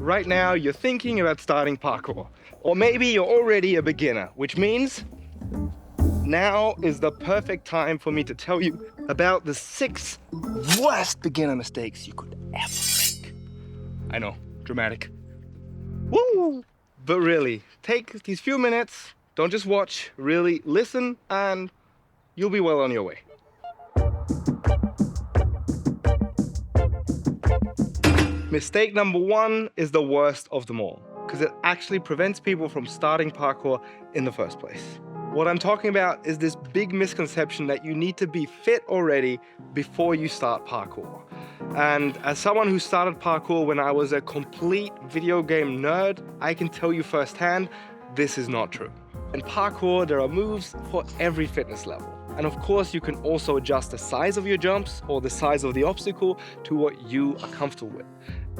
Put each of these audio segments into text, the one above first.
right now you're thinking about starting parkour. Or maybe you're already a beginner, which means now is the perfect time for me to tell you about the 6 worst beginner mistakes you could ever make. I know, dramatic. Woo! But really, take these few minutes, don't just watch, really listen, and you'll be well on your way. Mistake number 1 is the worst of them all, because it actually prevents people from starting parkour in the first place. What I'm talking about is this big misconception that you need to be fit already before you start parkour. And as someone who started parkour when I was a complete video game nerd, I can tell you firsthand, this is not true. In parkour, there are moves for every fitness level. And of course, you can also adjust the size of your jumps or the size of the obstacle to what you are comfortable with.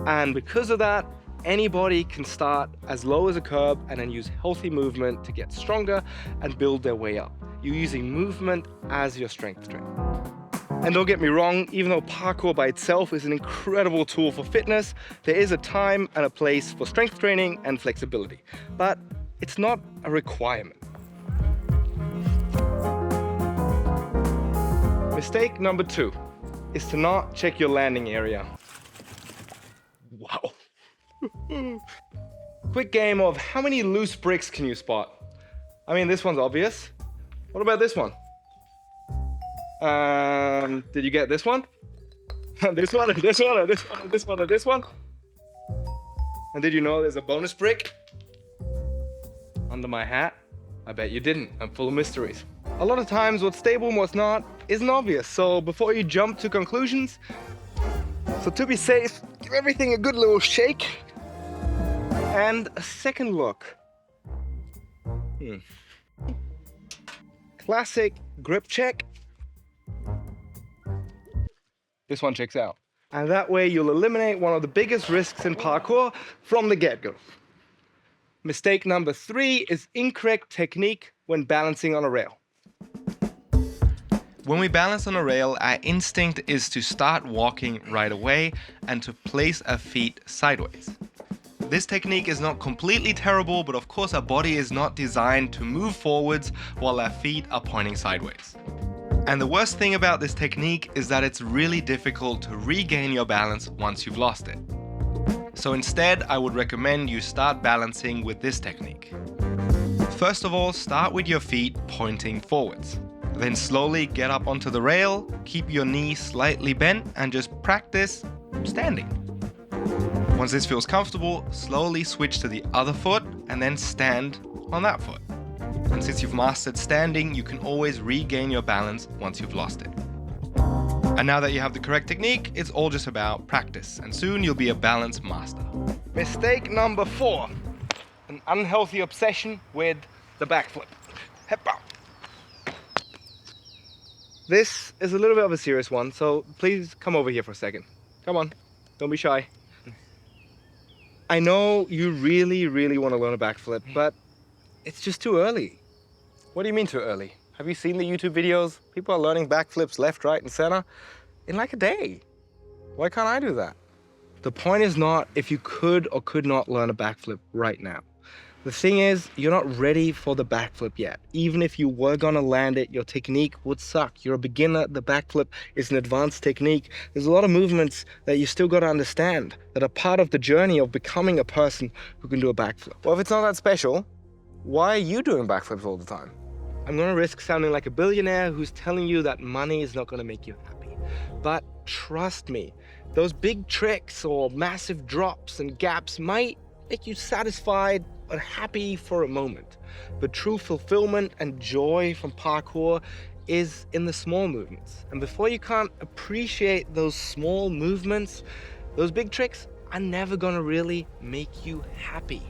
And because of that, anybody can start as low as a curb and then use healthy movement to get stronger and build their way up. You're using movement as your strength training. And don't get me wrong, even though parkour by itself is an incredible tool for fitness, there is a time and a place for strength training and flexibility. But it's not a requirement. Mistake number 2 is to not check your landing area. Wow. Quick game of how many loose bricks can you spot? I mean, this one's obvious. What about this one? Did you get this one? This one, and this one, and this one, and this one, and this one? And did you know there's a bonus brick under my hat? I bet you didn't. I'm full of mysteries. A lot of times what's stable and what's not isn't obvious. So before you jump to conclusions, so to be safe, give everything a good little shake and a second look. Classic grip check. This one checks out. And that way you'll eliminate one of the biggest risks in parkour from the get-go. Mistake number 3 is incorrect technique when balancing on a rail. When we balance on a rail, our instinct is to start walking right away and to place our feet sideways. This technique is not completely terrible, but of course our body is not designed to move forwards while our feet are pointing sideways. And the worst thing about this technique is that it's really difficult to regain your balance once you've lost it. So instead, I would recommend you start balancing with this technique. First of all, start with your feet pointing forwards. Then slowly get up onto the rail, keep your knee slightly bent, and just practice standing. Once this feels comfortable, slowly switch to the other foot and then stand on that foot. And since you've mastered standing, you can always regain your balance once you've lost it. And now that you have the correct technique, it's all just about practice, and soon you'll be a balance master. Mistake number 4, an unhealthy obsession with the backflip. Hep-bop. This is a little bit of a serious one, so please come over here for a second. Come on, don't be shy. I know you really, really want to learn a backflip, but it's just too early. What do you mean too early? Have you seen the YouTube videos? People are learning backflips left, right, and center in like a day. Why can't I do that? The point is not if you could or could not learn a backflip right now. The thing is, you're not ready for the backflip yet. Even if you were gonna land it, your technique would suck. You're a beginner, the backflip is an advanced technique. There's a lot of movements that you still gotta understand that are part of the journey of becoming a person who can do a backflip. Well, if it's not that special, why are you doing backflips all the time? I'm gonna risk sounding like a billionaire who's telling you that money is not gonna make you happy. But trust me, those big tricks or massive drops and gaps might make you satisfied or happy for a moment. But true fulfillment and joy from parkour is in the small movements. And before you can't appreciate those small movements, those big tricks are never gonna really make you happy.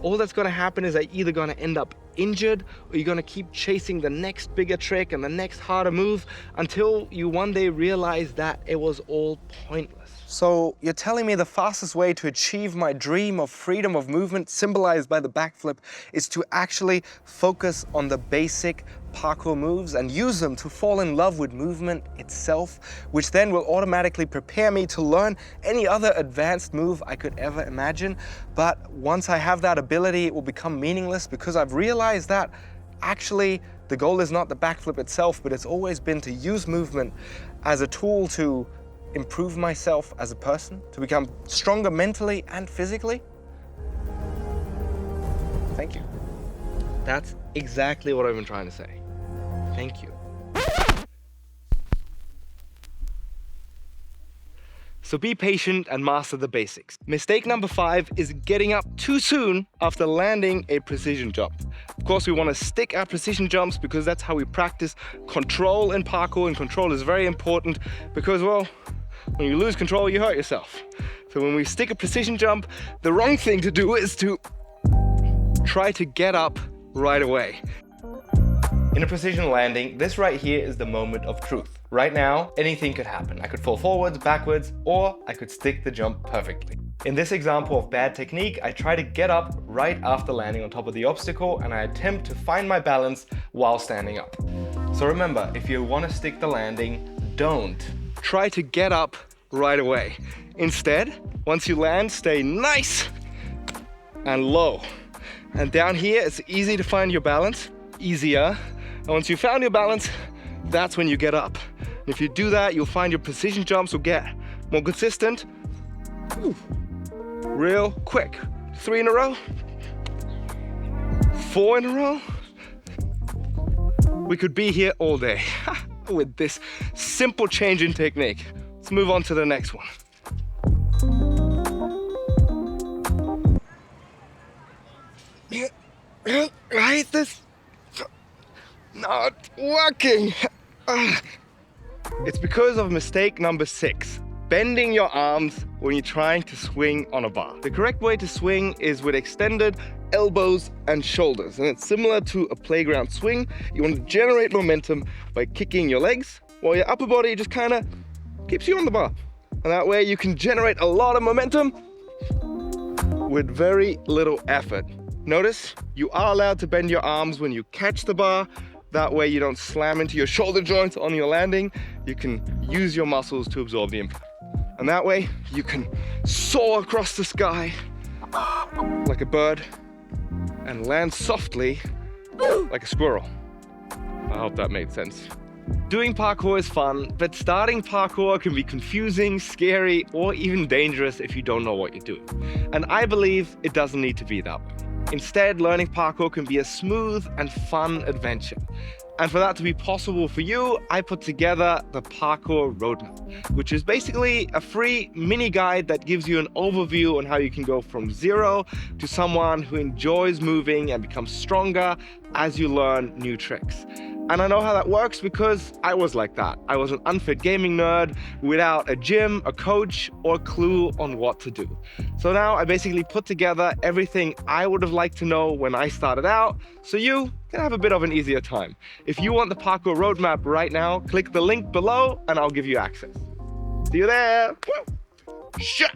All that's gonna happen is that you're either gonna end up injured or you're gonna keep chasing the next bigger trick and the next harder move until you one day realize that it was all pointless. So you're telling me the fastest way to achieve my dream of freedom of movement symbolized by the backflip is to actually focus on the basic parkour moves and use them to fall in love with movement itself, which then will automatically prepare me to learn any other advanced move I could ever imagine. But once I have that ability, it will become meaningless because I've realized that actually the goal is not the backflip itself, but it's always been to use movement as a tool to improve myself as a person, to become stronger mentally and physically. Thank you. That's exactly what I've been trying to say. Thank you. So be patient and master the basics. Mistake number 5 is getting up too soon after landing a precision jump. Of course, we want to stick our precision jumps because that's how we practice control in parkour, and control is very important because, well, when you lose control, you hurt yourself. So when we stick a precision jump, the wrong thing to do is to try to get up right away. In a precision landing, this right here is the moment of truth. Right now, anything could happen. I could fall forwards, backwards, or I could stick the jump perfectly. In this example of bad technique, I try to get up right after landing on top of the obstacle, and I attempt to find my balance while standing up. So remember, if you want to stick the landing, don't try to get up right away. Instead, once you land, stay nice and low. And down here, it's easy to find your balance, easier. And once you found your balance, that's when you get up. And if you do that, you'll find your precision jumps will get more consistent, real quick. 3 in a row, 4 in a row. We could be here all day with this simple change in technique. Let's move on to the next one. Right, this not working. It's because of mistake number 6, bending your arms when you're trying to swing on a bar. The correct way to swing is with extended elbows and shoulders, and it's similar to a playground swing. You want to generate momentum by kicking your legs, while your upper body just kind of keeps you on the bar. And that way you can generate a lot of momentum with very little effort. Notice you are allowed to bend your arms when you catch the bar. That way you don't slam into your shoulder joints on your landing. You can use your muscles to absorb the impact. And that way you can soar across the sky like a bird and land softly like a squirrel. I hope that made sense. Doing parkour is fun, but starting parkour can be confusing, scary, or even dangerous if you don't know what you're doing. And I believe it doesn't need to be that way. Instead, learning parkour can be a smooth and fun adventure. And for that to be possible for you, I put together the Parkour Roadmap, which is basically a free mini guide that gives you an overview on how you can go from 0 to someone who enjoys moving and becomes stronger as you learn new tricks. And I know how that works because I was like that. I was an unfit gaming nerd without a gym, a coach, or a clue on what to do. So now I basically put together everything I would have liked to know when I started out, so you can have a bit of an easier time. If you want the Parkour Roadmap right now, click the link below and I'll give you access. See you there. Woo! Shut!